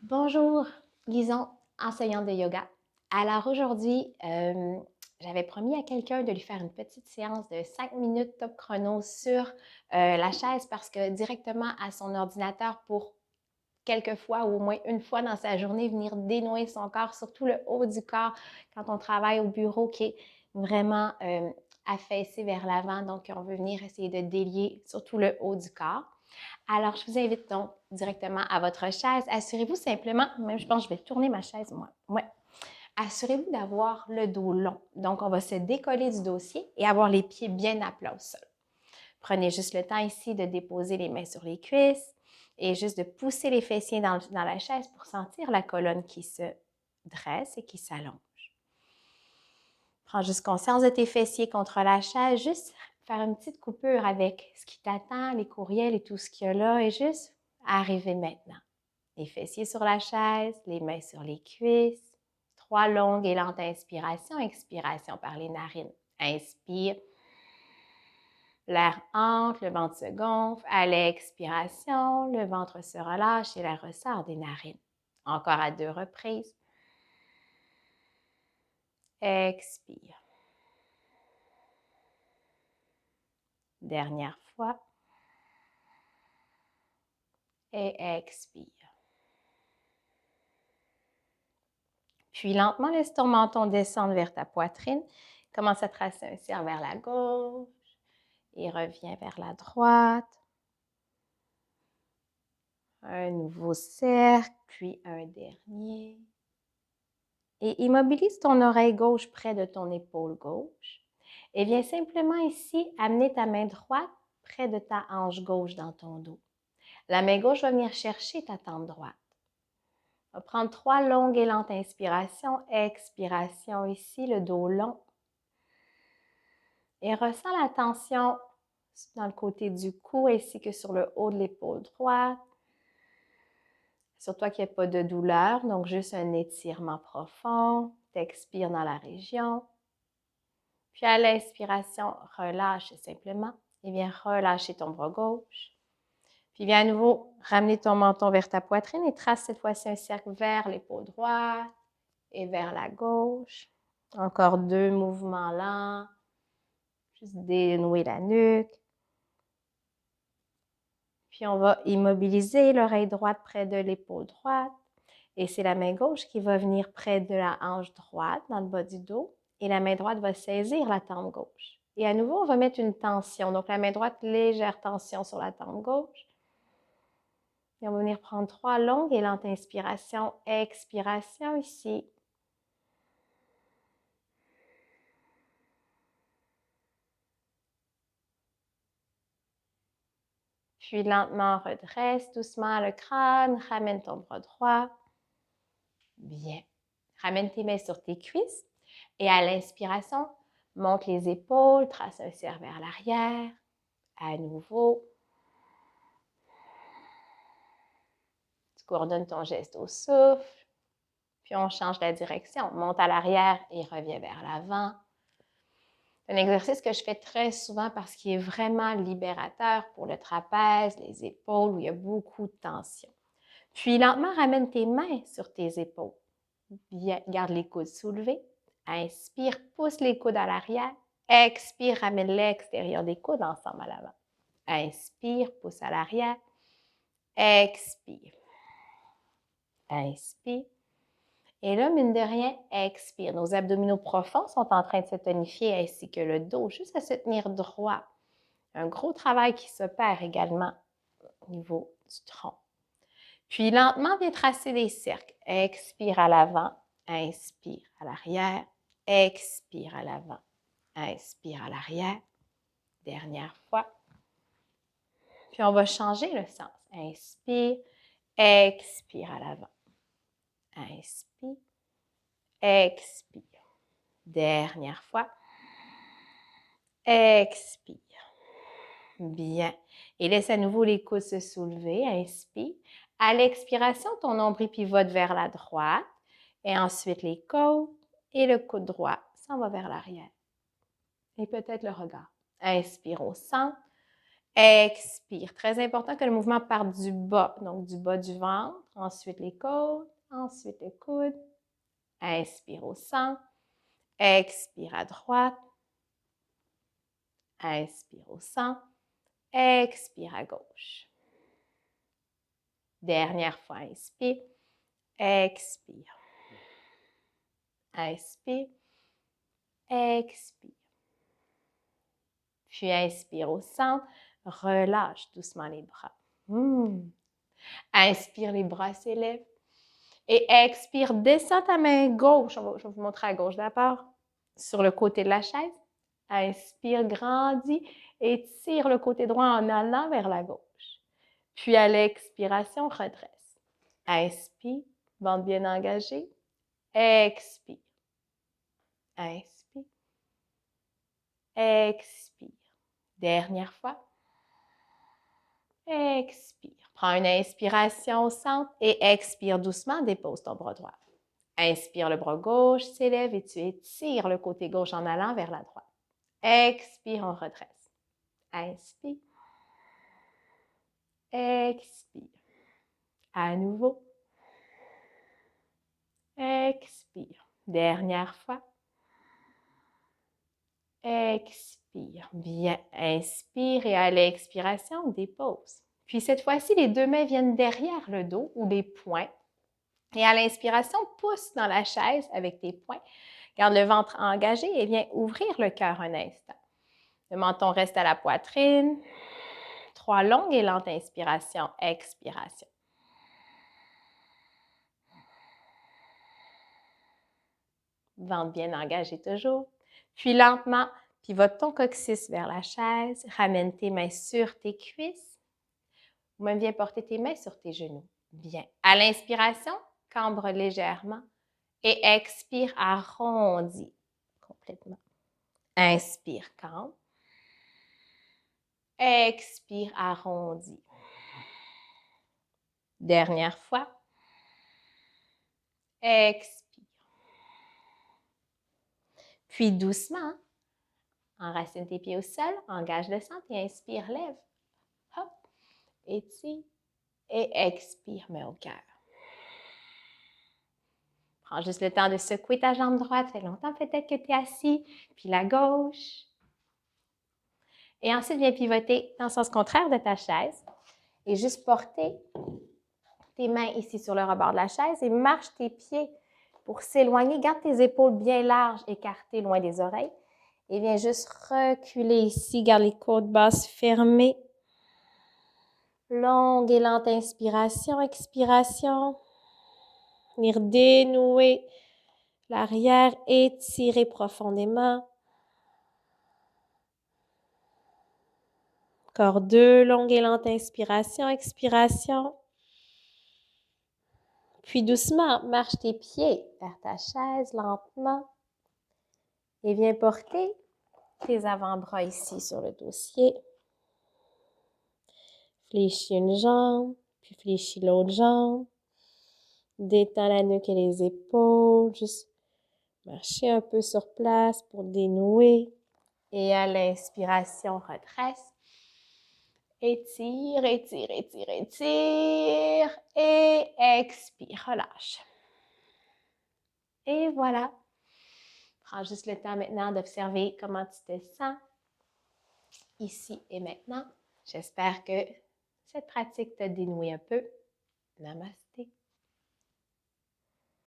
Bonjour, Lison, enseignante de yoga. Alors aujourd'hui, j'avais promis à quelqu'un de lui faire une petite séance de 5 minutes top chrono sur la chaise parce que directement à son ordinateur pour quelques fois ou au moins une fois dans sa journée, venir dénouer son corps, surtout le haut du corps quand on travaille au bureau qui est vraiment affaissé vers l'avant. Donc, on veut venir essayer de délier surtout le haut du corps. Alors, je vous invite donc directement à votre chaise. Assurez-vous simplement, même je pense que je vais tourner ma chaise, moi. Ouais. Assurez-vous d'avoir le dos long. Donc, on va se décoller du dossier et avoir les pieds bien à plat au sol. Prenez juste le temps ici de déposer les mains sur les cuisses et juste de pousser les fessiers dans la chaise pour sentir la colonne qui se dresse et qui s'allonge. Prends juste conscience de tes fessiers contre la chaise, juste faire une petite coupure avec ce qui t'attend, les courriels et tout ce qu'il y a là, et juste arriver maintenant. Les fessiers sur la chaise, les mains sur les cuisses. 3 longues et lentes inspirations, expiration par les narines. Inspire. L'air entre, le ventre se gonfle. À l'expiration, le ventre se relâche et l'air ressort des narines. Encore à 2 reprises. Expire. Dernière fois. Et expire. Puis lentement, laisse ton menton descendre vers ta poitrine. Commence à tracer un cercle vers la gauche et reviens vers la droite. Un nouveau cercle, puis un dernier. Et immobilise ton oreille gauche près de ton épaule gauche. Et viens simplement ici amener ta main droite près de ta hanche gauche dans ton dos. La main gauche va venir chercher ta tempe droite. On va prendre 3 longues et lentes inspirations. Expiration ici, le dos long. Et ressens la tension dans le côté du cou ainsi que sur le haut de l'épaule droite. Assure-toi qu'il n'y ait pas de douleur, donc juste un étirement profond. T'expires dans la région. Puis à l'inspiration, relâche simplement. Et viens relâcher ton bras gauche. Puis viens à nouveau ramener ton menton vers ta poitrine et trace cette fois-ci un cercle vers l'épaule droite et vers la gauche. Encore 2 mouvements lents. Juste dénouer la nuque. Puis on va immobiliser l'oreille droite près de l'épaule droite. Et c'est la main gauche qui va venir près de la hanche droite, dans le bas du dos. Et la main droite va saisir la tempe gauche. Et à nouveau, on va mettre une tension. Donc la main droite, légère tension sur la tempe gauche. Et on va venir prendre 3 longues et lentes inspirations, expiration ici. Puis lentement, redresse doucement le crâne, ramène ton bras droit. Bien. Ramène tes mains sur tes cuisses et à l'inspiration, monte les épaules, trace un cercle vers l'arrière. À nouveau. Tu coordonnes ton geste au souffle. Puis on change la direction. Monte à l'arrière et reviens vers l'avant. C'est un exercice que je fais très souvent parce qu'il est vraiment libérateur pour le trapèze, les épaules, où il y a beaucoup de tension. Puis lentement, ramène tes mains sur tes épaules. Bien, garde les coudes soulevés. Inspire, pousse les coudes à l'arrière. Expire, ramène l'extérieur des coudes ensemble à l'avant. Inspire, pousse à l'arrière. Expire. Inspire. Et là, mine de rien, expire. Nos abdominaux profonds sont en train de se tonifier ainsi que le dos, juste à se tenir droit. Un gros travail qui s'opère également au niveau du tronc. Puis lentement, viens tracer des cercles. Expire à l'avant, inspire à l'arrière, expire à l'avant, inspire à l'arrière. Dernière fois. Puis on va changer le sens. Inspire, expire à l'avant. Inspire, expire. Dernière fois. Expire. Bien. Et laisse à nouveau les coudes se soulever. Inspire. À l'expiration, ton nombril pivote vers la droite. Et ensuite, les côtes et le coude droit s'en va vers l'arrière. Et peut-être le regard. Inspire au centre. Expire. Très important que le mouvement parte du bas, donc du bas du ventre, Ensuite, les côtes. Ensuite, le coude. Inspire au centre. Expire à droite. Inspire au centre. Expire à gauche. Dernière fois, inspire. Expire. Inspire. Expire. Puis inspire au centre. Relâche doucement les bras. Inspire, les bras s'élèvent. Et expire, descends ta main gauche. Je vais vous montrer à gauche d'abord. Sur le côté de la chaise. Inspire, grandis et tire le côté droit en allant vers la gauche. Puis à l'expiration, redresse. Inspire, ventre bien engagé. Expire. Inspire. Expire. Dernière fois. Expire. Prends une inspiration au centre et expire doucement, dépose ton bras droit. Inspire, le bras gauche s'élève et tu étires le côté gauche en allant vers la droite. Expire, on redresse. Inspire. Expire. À nouveau. Expire. Dernière fois. Expire. Bien. Inspire et à l'expiration, dépose. Puis cette fois-ci, les deux mains viennent derrière le dos ou les poings. Et à l'inspiration, pousse dans la chaise avec tes poings. Garde le ventre engagé et viens ouvrir le cœur un instant. Le menton reste à la poitrine. 3 longues et lentes inspirations, expiration. Ventre bien engagé toujours. Puis lentement, pivote ton coccyx vers la chaise. Ramène tes mains sur tes cuisses. Ou même viens porter tes mains sur tes genoux. Bien. À l'inspiration, cambre légèrement. Et expire, arrondis complètement. Inspire, cambre. Expire, arrondis. Dernière fois. Expire. Puis doucement, enracine tes pieds au sol, engage le centre et inspire, lève. Hop, étire et expire, mets au cœur. Prends juste le temps de secouer ta jambe droite. Ça fait longtemps peut-être que tu es assis. Puis la gauche. Et ensuite, viens pivoter dans le sens contraire de ta chaise et juste porter tes mains ici sur le rebord de la chaise et marche tes pieds pour s'éloigner. Garde tes épaules bien larges, écartées loin des oreilles. Et viens juste reculer ici. Garde les côtes basses fermées. Longue et lente inspiration, expiration. Venir dénouer l'arrière, étirer profondément. Encore 2 longues et lentes inspirations, expiration. Puis doucement, marche tes pieds vers ta chaise lentement. Et viens porter tes avant-bras ici sur le dossier. Fléchis une jambe, puis fléchis l'autre jambe. Détends la nuque et les épaules. Juste marcher un peu sur place pour dénouer. Et à l'inspiration, redresse. Étire, étire, étire, étire. Et expire, relâche. Et voilà. Prends juste le temps maintenant d'observer comment tu te sens ici et maintenant. J'espère que cette pratique t'a dénoué un peu. Namaste.